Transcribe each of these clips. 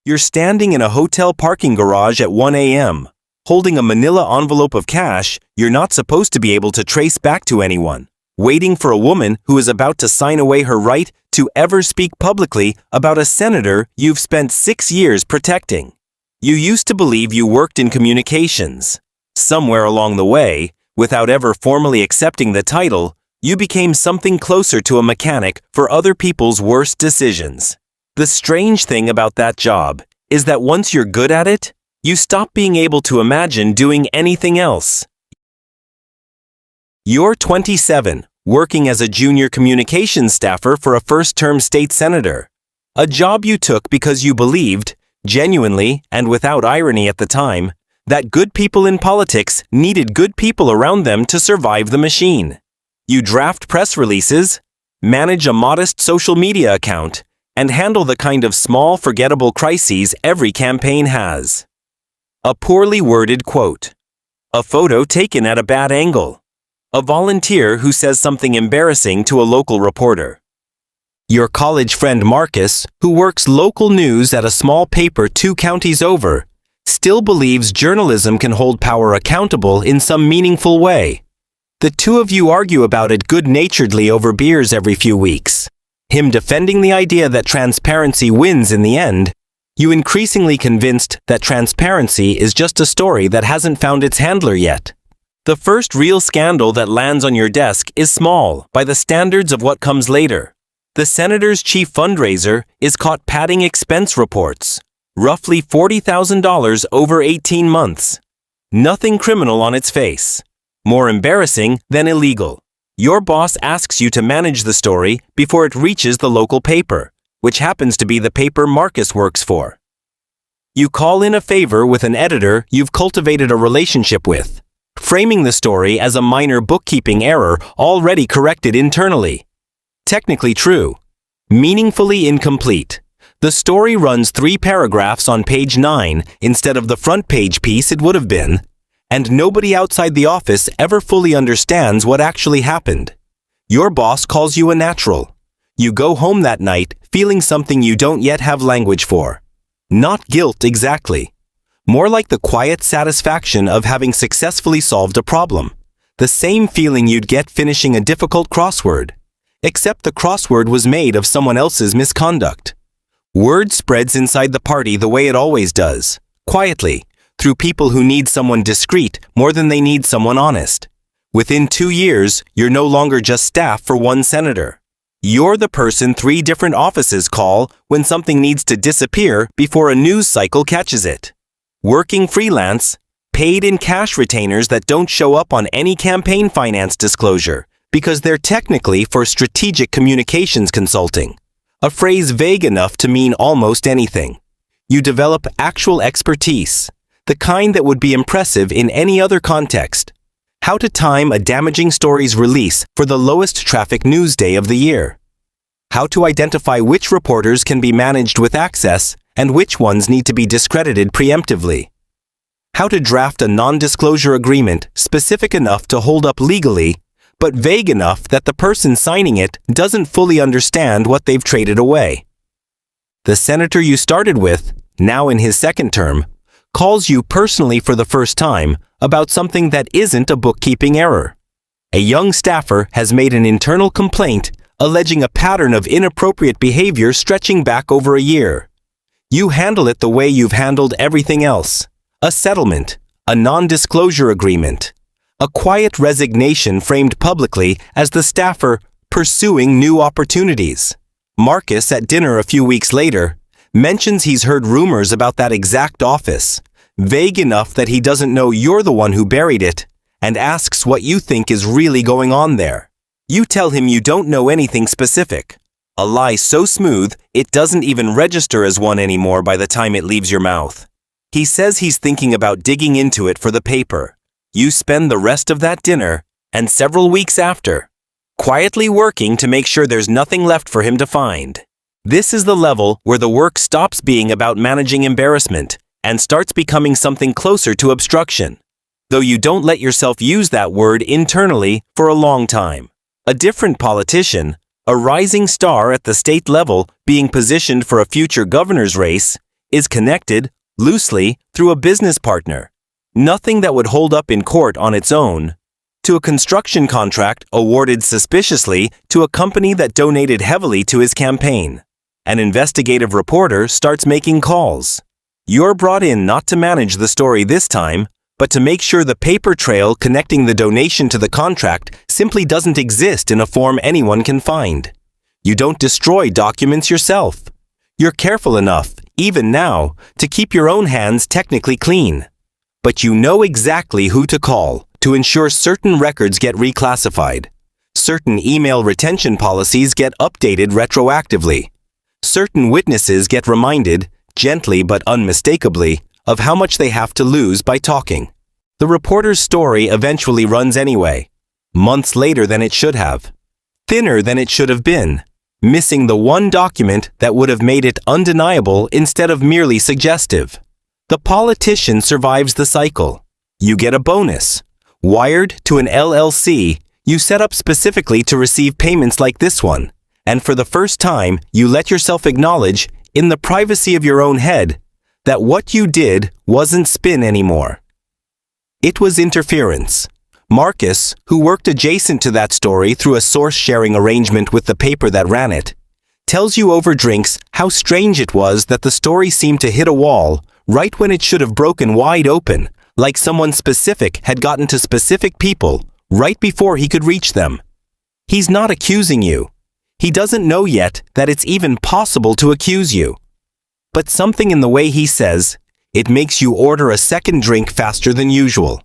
You're standing in a hotel parking garage at 1 a.m., holding a manila envelope of cash you're not supposed to be able to trace back to anyone, waiting for a woman who is about to sign away her right to ever speak publicly about a senator you've spent 6 years protecting. You used to believe you worked in communications. Somewhere along the way, without ever formally accepting the title, you became something closer to a mechanic for other people's worst decisions. The strange thing about that job is that once you're good at it, you stop being able to imagine doing anything else. You're 27, working as a junior communications staffer for a first-term state senator, a job you took because you believed, genuinely and without irony at the time, that good people in politics needed good people around them to survive the machine. You draft press releases, manage a modest social media account, and handle the kind of small, forgettable crises every campaign has. A poorly worded quote. A photo taken at a bad angle. A volunteer who says something embarrassing to a local reporter. Your college friend Marcus, who works local news at a small paper 2 counties over, still believes journalism can hold power accountable in some meaningful way. The two of you argue about it good-naturedly over beers every few weeks. Him defending the idea that transparency wins in the end, you increasingly convinced that transparency is just a story that hasn't found its handler yet. The first real scandal that lands on your desk is small by the standards of what comes later. The senator's chief fundraiser is caught padding expense reports, roughly $40,000 over 18 months. Nothing criminal on its face. More embarrassing than illegal. Your boss asks you to manage the story before it reaches the local paper, which happens to be the paper Marcus works for. You call in a favor with an editor you've cultivated a relationship with, framing the story as a minor bookkeeping error already corrected internally. Technically true, meaningfully incomplete. The story runs 3 paragraphs on page 9 instead of the front page piece it would have been, and nobody outside the office ever fully understands what actually happened. Your boss calls you a natural. You go home that night feeling something you don't yet have language for. Not guilt exactly. More like the quiet satisfaction of having successfully solved a problem. The same feeling you'd get finishing a difficult crossword. Except the crossword was made of someone else's misconduct. Word spreads inside the party the way it always does, quietly, through people who need someone discreet more than they need someone honest. Within 2 years, you're no longer just staff for one senator. You're the person 3 different offices call when something needs to disappear before a news cycle catches it. Working freelance, paid in cash retainers that don't show up on any campaign finance disclosure because they're technically for strategic communications consulting, a phrase vague enough to mean almost anything. You develop actual expertise, the kind that would be impressive in any other context. How to time a damaging story's release for the lowest traffic news day of the year. How to identify which reporters can be managed with access and which ones need to be discredited preemptively. How to draft a non-disclosure agreement specific enough to hold up legally, but vague enough that the person signing it doesn't fully understand what they've traded away. The senator you started with, now in his second term, calls you personally for the first time about something that isn't a bookkeeping error. A young staffer has made an internal complaint alleging a pattern of inappropriate behavior stretching back over a year. You handle it the way you've handled everything else. A settlement, a non-disclosure agreement, a quiet resignation framed publicly as the staffer pursuing new opportunities. Marcus, at dinner a few weeks later, mentions he's heard rumors about that exact office, vague enough that he doesn't know you're the one who buried it, and asks what you think is really going on there. You tell him you don't know anything specific, a lie so smooth it doesn't even register as one anymore by the time it leaves your mouth. He says he's thinking about digging into it for the paper. You spend the rest of that dinner, and several weeks after, quietly working to make sure there's nothing left for him to find. This is the level where the work stops being about managing embarrassment and starts becoming something closer to obstruction, though you don't let yourself use that word internally for a long time. A different politician, a rising star at the state level being positioned for a future governor's race, is connected, loosely, through a business partner. Nothing that would hold up in court on its own. To a construction contract awarded suspiciously to a company that donated heavily to his campaign. An investigative reporter starts making calls. You're brought in not to manage the story this time, but to make sure the paper trail connecting the donation to the contract simply doesn't exist in a form anyone can find. You don't destroy documents yourself. You're careful enough, even now, to keep your own hands technically clean. But you know exactly who to call to ensure certain records get reclassified. Certain email retention policies get updated retroactively. Certain witnesses get reminded, gently but unmistakably, of how much they have to lose by talking. The reporter's story eventually runs anyway, months later than it should have, thinner than it should have been, missing the one document that would have made it undeniable instead of merely suggestive. The politician survives the cycle. You get a bonus. Wired to an LLC, you set up specifically to receive payments like this one, and for the first time, you let yourself acknowledge, in the privacy of your own head, that what you did wasn't spin anymore. It was interference. Marcus, who worked adjacent to that story through a source-sharing arrangement with the paper that ran it, tells you over drinks how strange it was that the story seemed to hit a wall right when it should have broken wide open, like someone specific had gotten to specific people right before he could reach them. He's not accusing you. He doesn't know yet that it's even possible to accuse you. But something in the way he says, it makes you order a second drink faster than usual.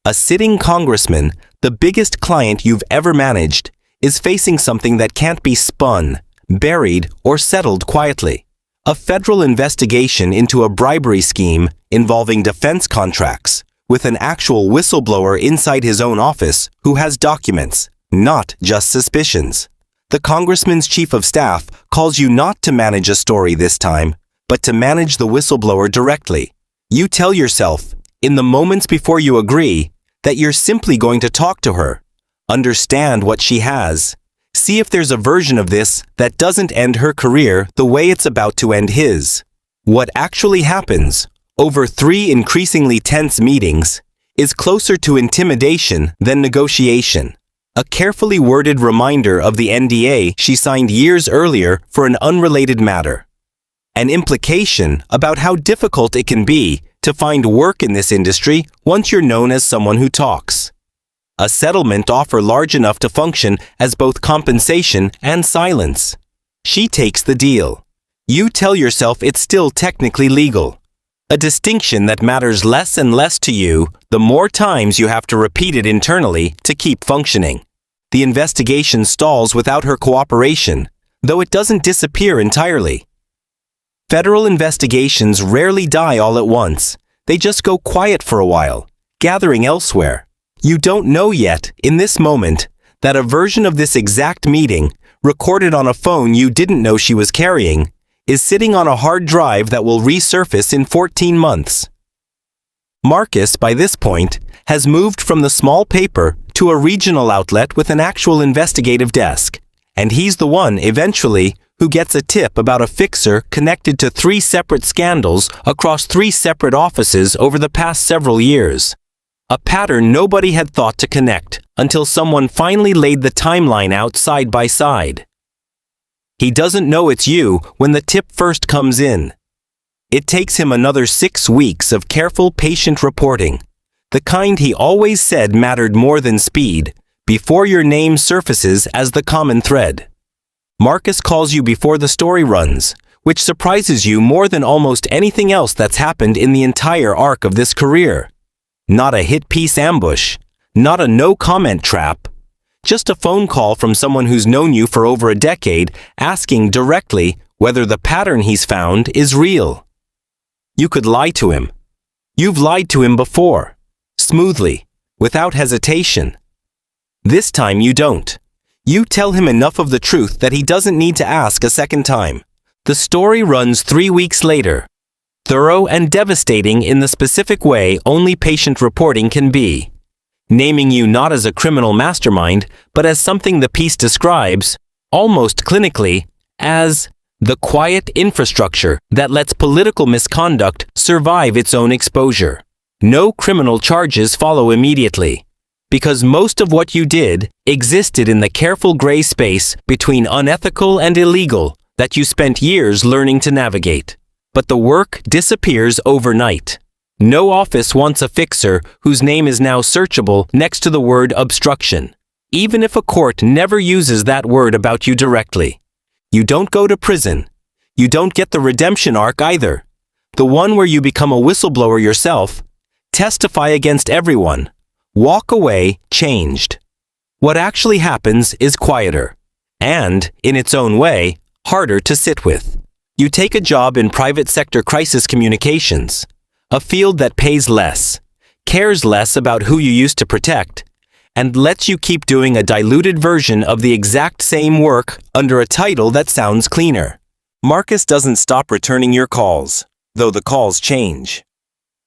A sitting congressman, the biggest client you've ever managed, is facing something that can't be spun, buried, or settled quietly. A federal investigation into a bribery scheme involving defense contracts, with an actual whistleblower inside his own office who has documents, not just suspicions. The congressman's chief of staff calls you not to manage a story this time, but to manage the whistleblower directly. You tell yourself, in the moments before you agree, that you're simply going to talk to her, understand what she has, see if there's a version of this that doesn't end her career the way it's about to end his. What actually happens, over 3 increasingly tense meetings, is closer to intimidation than negotiation. A carefully worded reminder of the NDA she signed years earlier for an unrelated matter. An implication about how difficult it can be to find work in this industry once you're known as someone who talks. A settlement offer large enough to function as both compensation and silence. She takes the deal. You tell yourself it's still technically legal. A distinction that matters less and less to you the more times you have to repeat it internally to keep functioning. The investigation stalls without her cooperation, though it doesn't disappear entirely. Federal investigations rarely die all at once. They just go quiet for a while, gathering elsewhere. You don't know yet, in this moment, that a version of this exact meeting, recorded on a phone you didn't know she was carrying, is sitting on a hard drive that will resurface in 14 months. Marcus, by this point, has moved from the small paper to a regional outlet with an actual investigative desk, and he's the one, eventually, who gets a tip about a fixer connected to 3 separate scandals across 3 separate offices over the past several years. A pattern nobody had thought to connect until someone finally laid the timeline out side by side. He doesn't know it's you when the tip first comes in. It takes him another 6 weeks of careful, patient reporting, the kind he always said mattered more than speed, before your name surfaces as the common thread. Marcus calls you before the story runs, which surprises you more than almost anything else that's happened in the entire arc of this career. Not a hit piece ambush, not a no-comment trap, just a phone call from someone who's known you for over a decade asking directly whether the pattern he's found is real. You could lie to him. You've lied to him before, smoothly, without hesitation. This time you don't. You tell him enough of the truth that he doesn't need to ask a second time. The story runs 3 weeks later. Thorough and devastating in the specific way only patient reporting can be. Naming you not as a criminal mastermind, but as something the piece describes, almost clinically, as The quiet infrastructure that lets political misconduct survive its own exposure. No criminal charges follow immediately, because most of what you did existed in the careful gray space between unethical and illegal that you spent years learning to navigate. But the work disappears overnight. No office wants a fixer whose name is now searchable next to the word obstruction, even if a court never uses that word about you directly. You don't go to prison. You don't get the redemption arc either. The one where you become a whistleblower yourself, testify against everyone, walk away changed. What actually happens is quieter, and, in its own way, harder to sit with. You take a job in private sector crisis communications, a field that pays less, cares less about who you used to protect, and lets you keep doing a diluted version of the exact same work under a title that sounds cleaner. Marcus doesn't stop returning your calls, though the calls change.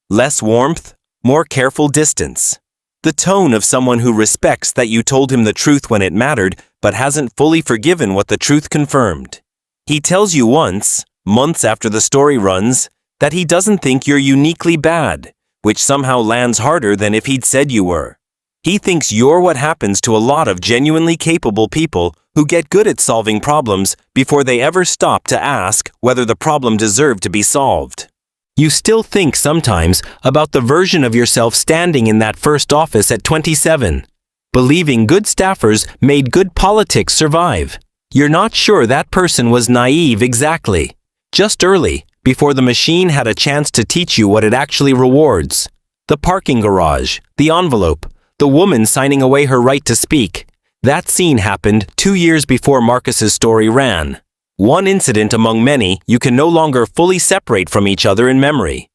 Less warmth, more careful distance. The tone of someone who respects that you told him the truth when it mattered, but hasn't fully forgiven what the truth confirmed. He tells you once, months after the story runs, that he doesn't think you're uniquely bad, which somehow lands harder than if he'd said you were. He thinks you're what happens to a lot of genuinely capable people who get good at solving problems before they ever stop to ask whether the problem deserved to be solved. You still think sometimes about the version of yourself standing in that first office at 27, believing good staffers made good politics survive. You're not sure that person was naive exactly, just early, before the machine had a chance to teach you what it actually rewards. The parking garage, the envelope, the woman signing away her right to speak. That scene happened 2 years before Marcus's story ran. One incident among many you can no longer fully separate from each other in memory.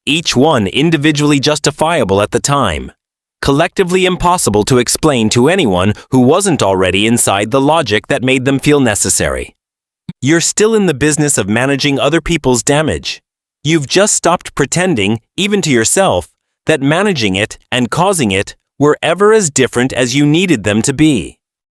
Each one individually justifiable at the time. Collectively impossible to explain to anyone who wasn't already inside the logic that made them feel necessary. You're still in the business of managing other people's damage. You've just stopped pretending, even to yourself, that managing it and causing it were ever as different as you needed them to be.